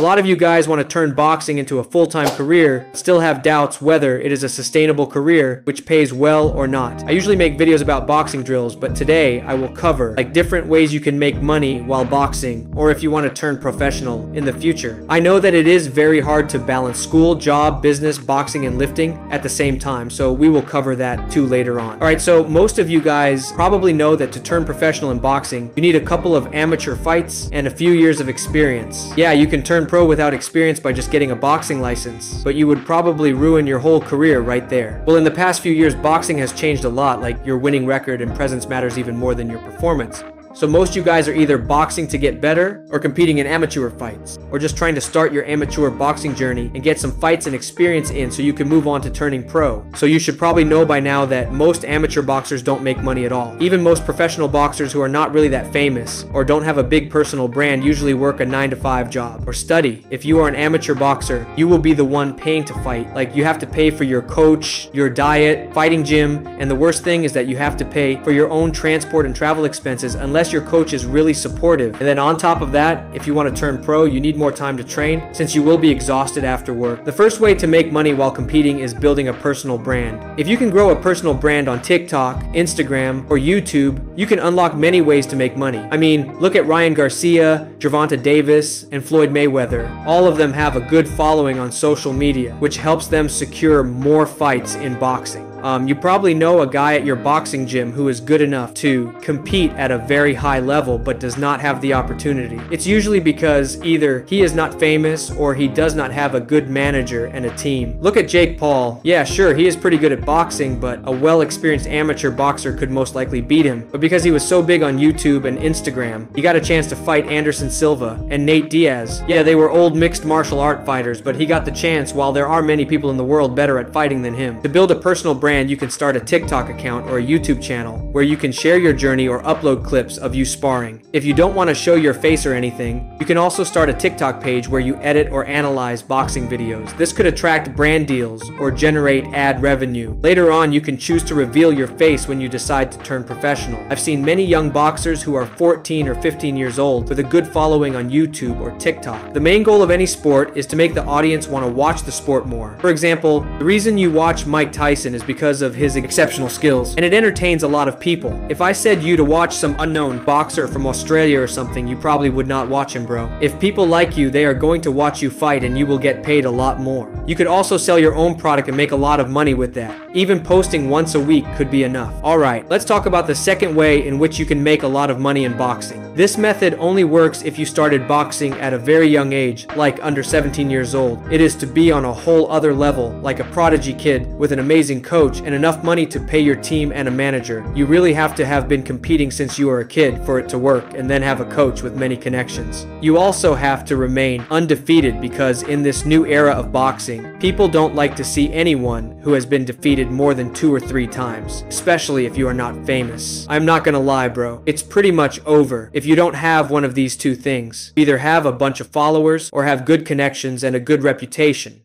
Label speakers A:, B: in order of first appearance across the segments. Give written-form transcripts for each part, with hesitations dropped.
A: A lot of you guys want to turn boxing into a full-time career, still have doubts whether it is a sustainable career which pays well or not. I usually make videos about boxing drills, but today I will cover different ways you can make money while boxing, or if you want to turn professional in the future. I know that it is very hard to balance school, job, business, boxing, and lifting at the same time, so we will cover that too later on. Alright, so most of you guys probably know that to turn professional in boxing, you need a couple of amateur fights and a few years of experience. Yeah, you can turn pro without experience by just getting a boxing license, but you would probably ruin your whole career right there. Well, in the past few years, boxing has changed a lot, like your winning record and presence matters even more than your performance. So most of you guys are either boxing to get better or competing in amateur fights, or just trying to start your amateur boxing journey and get some fights and experience in so you can move on to turning pro. So you should probably know by now that most amateur boxers don't make money at all. Even most professional boxers who are not really that famous or don't have a big personal brand usually work a 9-to-5 job or study. If you are an amateur boxer, you will be the one paying to fight. Like, you have to pay for your coach, your diet, fighting gym, and the worst thing is that you have to pay for your own transport and travel expenses unless your coach is really supportive. And then on top of that, if you want to turn pro, you need more time to train since you will be exhausted after work. The first way to make money while competing is building a personal brand. If you can grow a personal brand on TikTok, Instagram, or YouTube, you can unlock many ways to make money. I mean, look at Ryan Garcia, Gervonta Davis, and Floyd Mayweather. All of them have a good following on social media, which helps them secure more fights in boxing. You probably know a guy at your boxing gym who is good enough to compete at a very high level but does not have the opportunity. It's usually because either he is not famous or he does not have a good manager and a team. Look at Jake Paul. Yeah, sure, he is pretty good at boxing, but a well-experienced amateur boxer could most likely beat him. But because he was so big on YouTube and Instagram, he got a chance to fight Anderson Silva and Nate Diaz. Yeah, they were old mixed martial art fighters, but he got the chance while there are many people in the world better at fighting than him. To build a personal brand, you can start a TikTok account or a YouTube channel where you can share your journey or upload clips of you sparring. If you don't want to show your face or anything, you can also start a TikTok page where you edit or analyze boxing videos. This could attract brand deals or generate ad revenue. Later on, you can choose to reveal your face when you decide to turn professional. I've seen many young boxers who are 14 or 15 years old with a good following on YouTube or TikTok. The main goal of any sport is to make the audience want to watch the sport more. For example, the reason you watch Mike Tyson is because of his exceptional skills, and it entertains a lot of people. If I said you to watch some unknown boxer from Australia or something, you probably would not watch him, bro. If people like you, they are going to watch you fight and you will get paid a lot more. You could also sell your own product and make a lot of money with that. Even posting once a week could be enough. Alright, let's talk about the second way in which you can make a lot of money in boxing. This method only works if you started boxing at a very young age, like under 17 years old. It is to be on a whole other level, like a prodigy kid with an amazing coach and enough money to pay your team and a manager. You really have to have been competing since you were a kid for it to work, and then have a coach with many connections. You also have to remain undefeated because in this new era of boxing, people don't like to see anyone who has been defeated more than 2 or 3 times, especially if you are not famous. I'm not gonna lie, bro. It's pretty much over if you don't have one of these two things. Either have a bunch of followers or have good connections and a good reputation.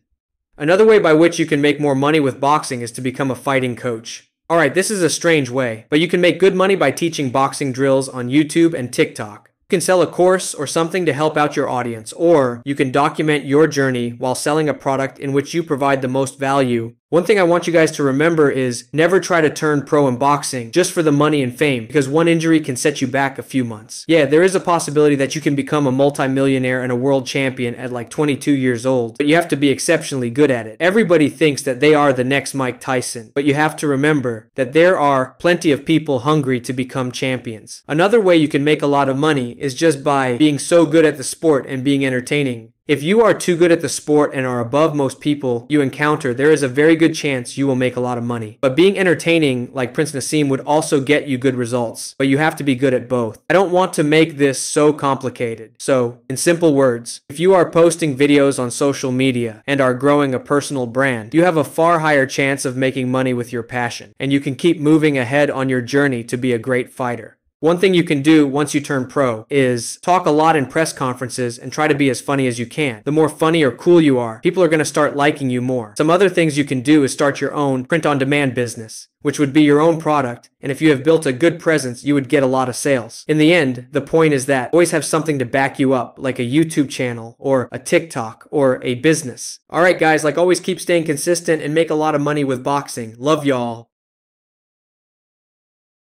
A: Another way by which you can make more money with boxing is to become a fighting coach. Alright, this is a strange way, but you can make good money by teaching boxing drills on YouTube and TikTok. You can sell a course or something to help out your audience, or you can document your journey while selling a product in which you provide the most value. One thing I want you guys to remember is never try to turn pro in boxing just for the money and fame, because one injury can set you back a few months. Yeah, there is a possibility that you can become a multi-millionaire and a world champion at like 22 years old, but you have to be exceptionally good at it. Everybody thinks that they are the next Mike Tyson, but you have to remember that there are plenty of people hungry to become champions. Another way you can make a lot of money is just by being so good at the sport and being entertaining. If you are too good at the sport and are above most people you encounter, there is a very good chance you will make a lot of money. But being entertaining, like Prince Naseem, would also get you good results. But you have to be good at both. I don't want to make this so complicated. So, in simple words, if you are posting videos on social media and are growing a personal brand, you have a far higher chance of making money with your passion. And you can keep moving ahead on your journey to be a great fighter. One thing you can do once you turn pro is talk a lot in press conferences and try to be as funny as you can. The more funny or cool you are, people are going to start liking you more. Some other things you can do is start your own print-on-demand business, which would be your own product, and if you have built a good presence, you would get a lot of sales. In the end, the point is that always have something to back you up, like a YouTube channel, or a TikTok, or a business. Alright guys, like always, keep staying consistent and make a lot of money with boxing. Love y'all.